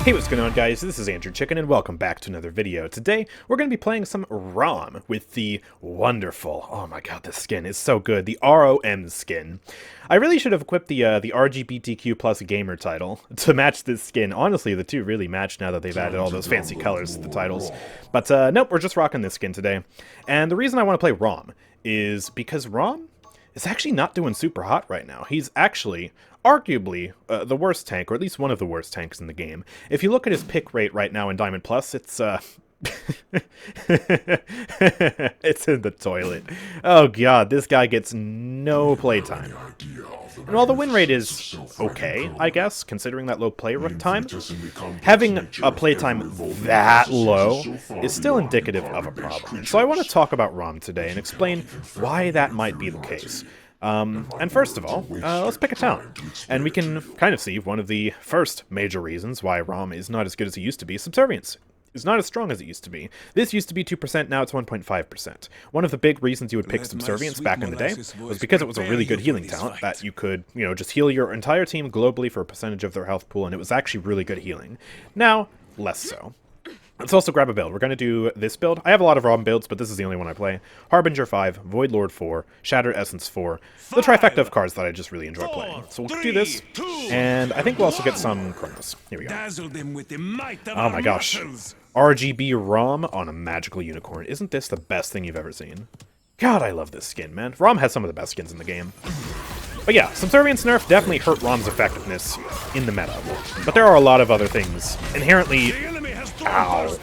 Hey, what's going on, guys? This is AndrewChicken, and welcome back to another video. Today, we're going to be playing some Raum with the wonderful, oh my god, this skin is so good, the ROM skin. I really should have equipped the RGBTQ plus gamer title to match this skin. Honestly, the two really match now that they've added all those fancy colors to the titles. But nope, we're just rocking this skin today. And the reason I want to play Raum is because Raum is actually not doing super hot right now. He's actually arguably the worst tank, or at least one of the worst tanks in the game. If you look at his pick rate right now in Diamond Plus, it's it's in the toilet. Oh god, this guy gets no playtime. And while the win rate is okay, I guess, considering that low play time, having a playtime that low is still indicative of a problem. So I want to talk about Raum today and explain why that might be the case. And first of all, let's pick a town. And we can kind of see one of the first major reasons why Raum is not as good as it used to be. Subservience is not as strong as it used to be. This used to be 2%, now it's 1.5%. One of the big reasons you would pick Subservience back in the day was because it was a really good healing talent that you could, just heal your entire team globally for a percentage of their health pool, and it was actually really good healing. Now, less so. Let's also grab a build. We're going to do this build. I have a lot of Raum builds, but this is the only one I play. Harbinger 5, Void Lord 4, Shattered Essence 4, the trifecta of cards that I just really enjoy playing. So we'll do this, and I think we'll also get some Chronos. Here we go. Oh my gosh. RGB Raum on a magical unicorn. Isn't this the best thing you've ever seen? God, I love this skin, man. Raum has some of the best skins in the game. But yeah, Subservience nerf definitely hurt Raum's effectiveness in the meta. But there are a lot of other things inherently... Ow.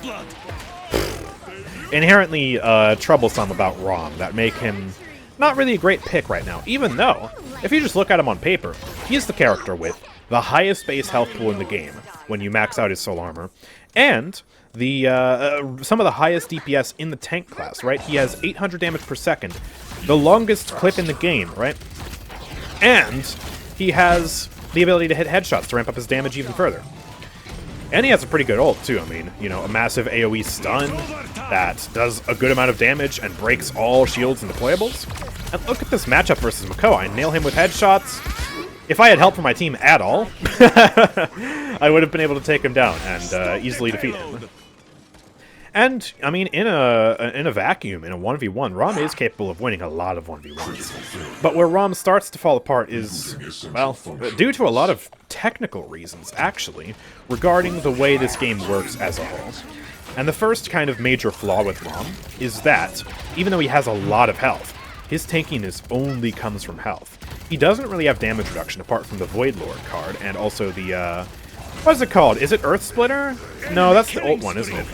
Inherently troublesome about Raum that make him not really a great pick right now, even though, if you just look at him on paper, he is the character with the highest base health pool in the game when you max out his soul armor, and the some of the highest DPS in the tank class, right? He has 800 damage per second, the longest clip in the game, right? And he has the ability to hit headshots to ramp up his damage even further. And he has a pretty good ult, too. I mean, a massive AoE stun that does a good amount of damage and breaks all shields and deployables. And look at this matchup versus Makoa. I nail him with headshots. If I had help from my team at all, I would have been able to take him down and easily defeat him. And, I mean, in a vacuum, in a 1v1, Raum is capable of winning a lot of 1v1s. But where Raum starts to fall apart is, well, due to a lot of technical reasons, actually, regarding the way this game works as a whole. And the first kind of major flaw with Raum is that, even though he has a lot of health, his tankiness only comes from health. He doesn't really have damage reduction apart from the Void Lord card, and also the, what is it called? Is it Earth Splitter? No, that's the ult one, isn't it?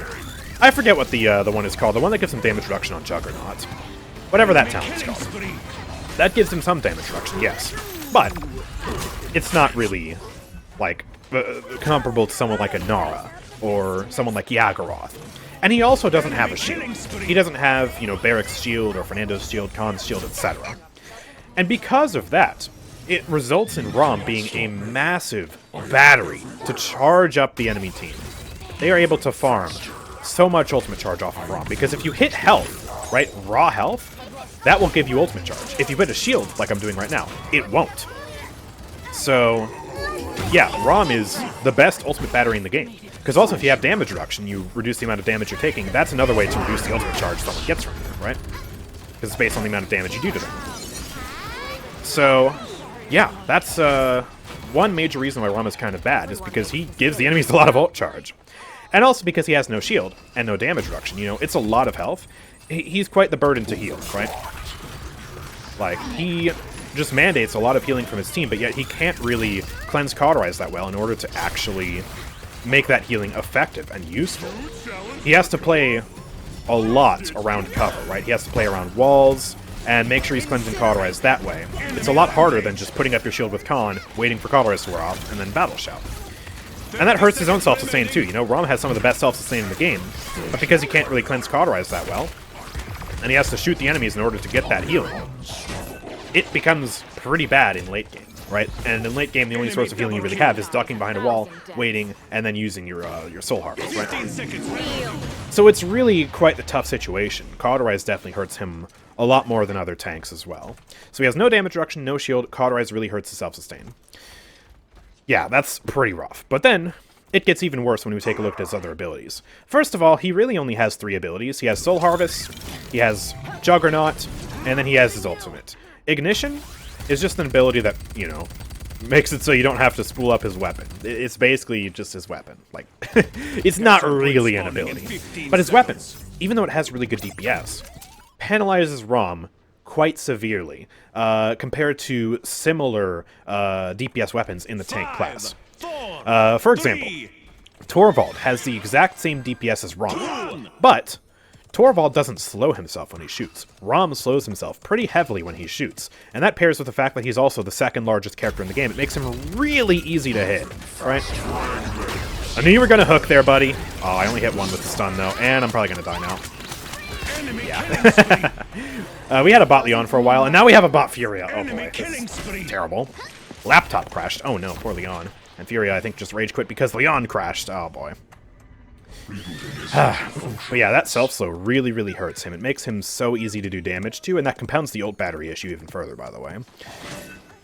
I forget what the one is called. The one that gives him damage reduction on Juggernaut. Whatever that talent is called. That gives him some damage reduction, yes. But it's not really, like, comparable to someone like a Nara or someone like Yagoroth. And he also doesn't have a shield. He doesn't have, Barrick's shield or Fernando's shield, Khan's shield, etc. And because of that, it results in Raum being a massive battery to charge up the enemy team. They are able to farm so much ultimate charge off of Raum, because if you hit health, right, raw health, that will give you ultimate charge. If you hit a shield, like I'm doing right now, it won't. So, yeah, Raum is the best ultimate battery in the game. Because also, if you have damage reduction, you reduce the amount of damage you're taking. That's another way to reduce the ultimate charge someone gets from you, right? Because it's based on the amount of damage you do to them. So, yeah, that's one major reason why Raum is kind of bad, is because he gives the enemies a lot of ult charge. And also because he has no shield and no damage reduction. It's a lot of health. He's quite the burden to heal, right? Like, he just mandates a lot of healing from his team, but yet he can't really cleanse cauterize that well in order to actually make that healing effective and useful. He has to play a lot around cover, right? He has to play around walls and make sure he's cleansing cauterize that way. It's a lot harder than just putting up your shield with Khan, waiting for cauterize to wear off, and then battle shout. And that hurts his own self-sustain too. Raum has some of the best self-sustain in the game, but because he can't really cleanse cauterize that well, and he has to shoot the enemies in order to get that healing, it becomes pretty bad in late game, right? And in late game, the only source of healing you really have is ducking behind a wall, waiting, and then using your soul harvest, right? So it's really quite the tough situation. Cauterize definitely hurts him a lot more than other tanks as well. So he has no damage reduction, no shield. Cauterize really hurts his self-sustain. Yeah, that's pretty rough. But then, it gets even worse when we take a look at his other abilities. First of all, he really only has 3 abilities. He has Soul Harvest, he has Juggernaut, and then he has his ultimate. Ignition is just an ability that, you know, makes it so you don't have to spool up his weapon. It's basically just his weapon. Like, it's not really an ability. But his weapon, even though it has really good DPS, penalizes Raum quite severely compared to similar DPS weapons in the tank class. For example, Torvald has the exact same DPS as Raum, but Torvald doesn't slow himself when he shoots. Raum slows himself pretty heavily when he shoots, and that pairs with the fact that he's also the 2nd largest character in the game. It makes him really easy to hit, right? I knew you were going to hook there, buddy. Oh, I only hit 1 with the stun, though, and I'm probably going to die now. Yeah. We had a bot Leon for a while, and now we have a bot Furia. Oh boy, this is terrible. Laptop crashed. Oh no, poor Leon. And Furia, I think, just rage quit because Leon crashed. Oh boy. But yeah, that self-slow really, really hurts him. It makes him so easy to do damage to, and that compounds the ult battery issue even further, by the way.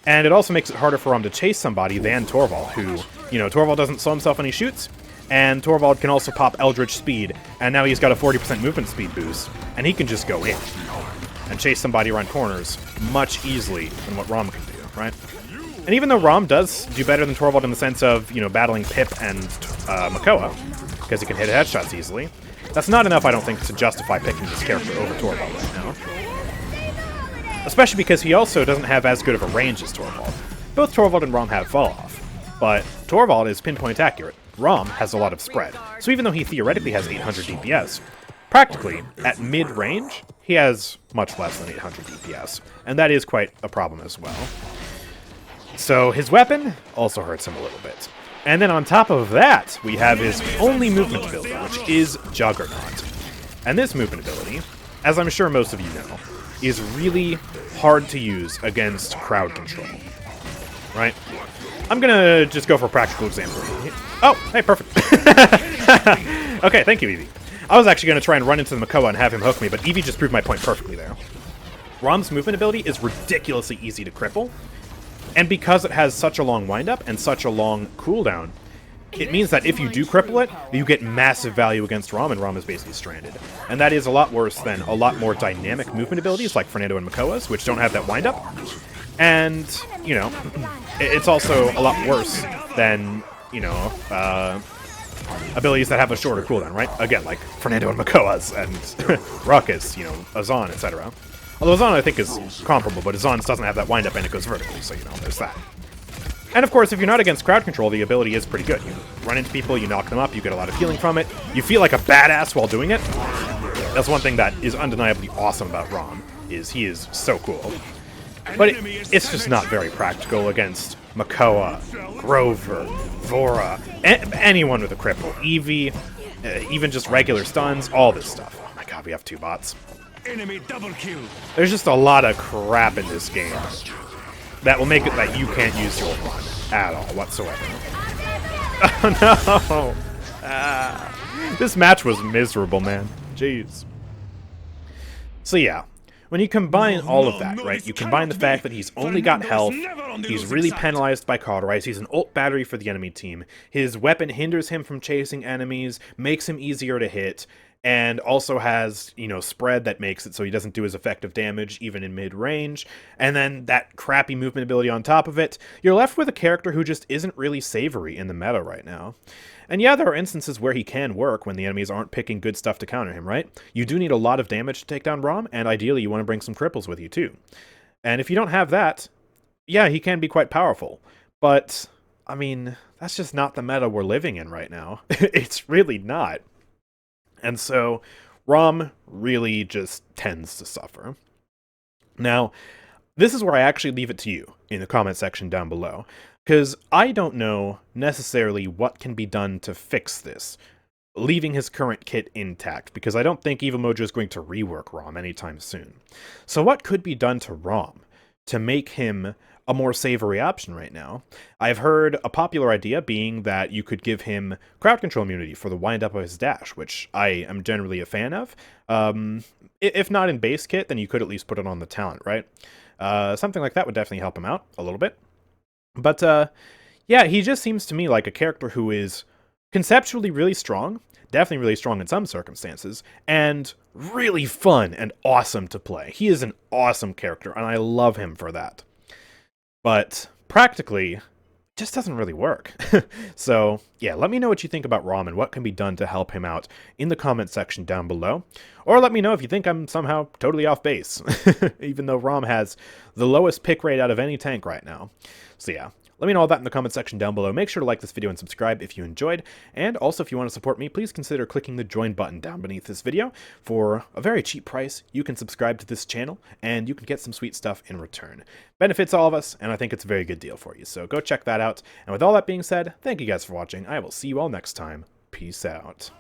And it also makes it harder for him to chase somebody than Torvald, who, you know, Torvald doesn't slow himself when he shoots, and Torvald can also pop Eldritch Speed, and now he's got a 40% movement speed boost, and he can just go in and chase somebody around corners much easily than what Raum can do, right? And even though Raum does do better than Torvald in the sense of, you know, battling Pip and Makoa, because he can hit headshots easily, that's not enough, I don't think, to justify picking this character over Torvald right now. Especially because he also doesn't have as good of a range as Torvald. Both Torvald and Raum have fall-off, but Torvald is pinpoint accurate. Raum has a lot of spread, so even though he theoretically has 800 DPS, practically, at mid-range, he has much less than 800 DPS, and that is quite a problem as well. So his weapon also hurts him a little bit. And then on top of that, we have his only movement ability, which is Juggernaut. And this movement ability, as I'm sure most of you know, is really hard to use against crowd control, right? I'm gonna just go for a practical example. Oh, hey, perfect. Okay, thank you, Eevee. I was actually gonna try and run into the Makoa and have him hook me, but Eevee just proved my point perfectly there. Raum's movement ability is ridiculously easy to cripple, and because it has such a long windup and such a long cooldown, it means that if you do cripple it, you get massive value against Raum, and Raum is basically stranded. And that is a lot worse than a lot more dynamic movement abilities like Fernando and Makoa's, which don't have that windup. And, you know, it's also a lot worse than, you know, abilities that have a shorter cooldown, right? Again, like Fernando and Makoa's and Ruckus, you know, Azan, etc. Although Azan, I think, is comparable, but Azan's doesn't have that windup and it goes vertically, so, you know, there's that. And of course, if you're not against crowd control, the ability is pretty good. You run into people, you knock them up, you get a lot of healing from it, you feel like a badass while doing it. That's one thing that is undeniably awesome about Raum, is he is so cool. But it's just not very practical against Makoa, Grover, Vora, anyone with a cripple, Eevee, even just regular stuns, all this stuff. Oh my god, we have 2 bots. Enemy double kill. There's just a lot of crap in this game that will make it that you can't use your run at all whatsoever. Oh no! This match was miserable, man. Jeez. So yeah, when you combine all of that, right, you combine the fact that he's only got health, he's really penalized by cauterize, he's an ult battery for the enemy team, his weapon hinders him from chasing enemies, makes him easier to hit, and also has, you know, spread that makes it so he doesn't do as effective damage even in mid-range, and then that crappy movement ability on top of it, you're left with a character who just isn't really savory in the meta right now. And yeah, there are instances where he can work when the enemies aren't picking good stuff to counter him, right? You do need a lot of damage to take down Raum, and ideally you want to bring some cripples with you too. And if you don't have that, yeah, he can be quite powerful. But, I mean, that's just not the meta we're living in right now. It's really not. And so, Raum really just tends to suffer. Now, this is where I actually leave it to you in the comment section down below, because I don't know necessarily what can be done to fix this, leaving his current kit intact, because I don't think EvoMojo is going to rework Raum anytime soon. So what could be done to Raum to make him a more savory option right now? I've heard a popular idea being that you could give him crowd control immunity for the wind-up of his dash, which I am generally a fan of. If not in base kit, then you could at least put it on the talent, right? Something like that would definitely help him out a little bit. But, yeah, he just seems to me like a character who is Conceptually really strong, definitely really strong in some circumstances, and really fun and awesome to play. He is an awesome character, and I love him for that. But practically, just doesn't really work. So, yeah, let me know what you think about Raum and what can be done to help him out in the comment section down below. Or let me know if you think I'm somehow totally off base, even though Raum has the lowest pick rate out of any tank right now. So yeah, let me know all that in the comment section down below. Make sure to like this video and subscribe if you enjoyed. And also, if you want to support me, please consider clicking the join button down beneath this video. For a very cheap price, you can subscribe to this channel, and you can get some sweet stuff in return. Benefits all of us, and I think it's a very good deal for you. So go check that out. And with all that being said, thank you guys for watching. I will see you all next time. Peace out.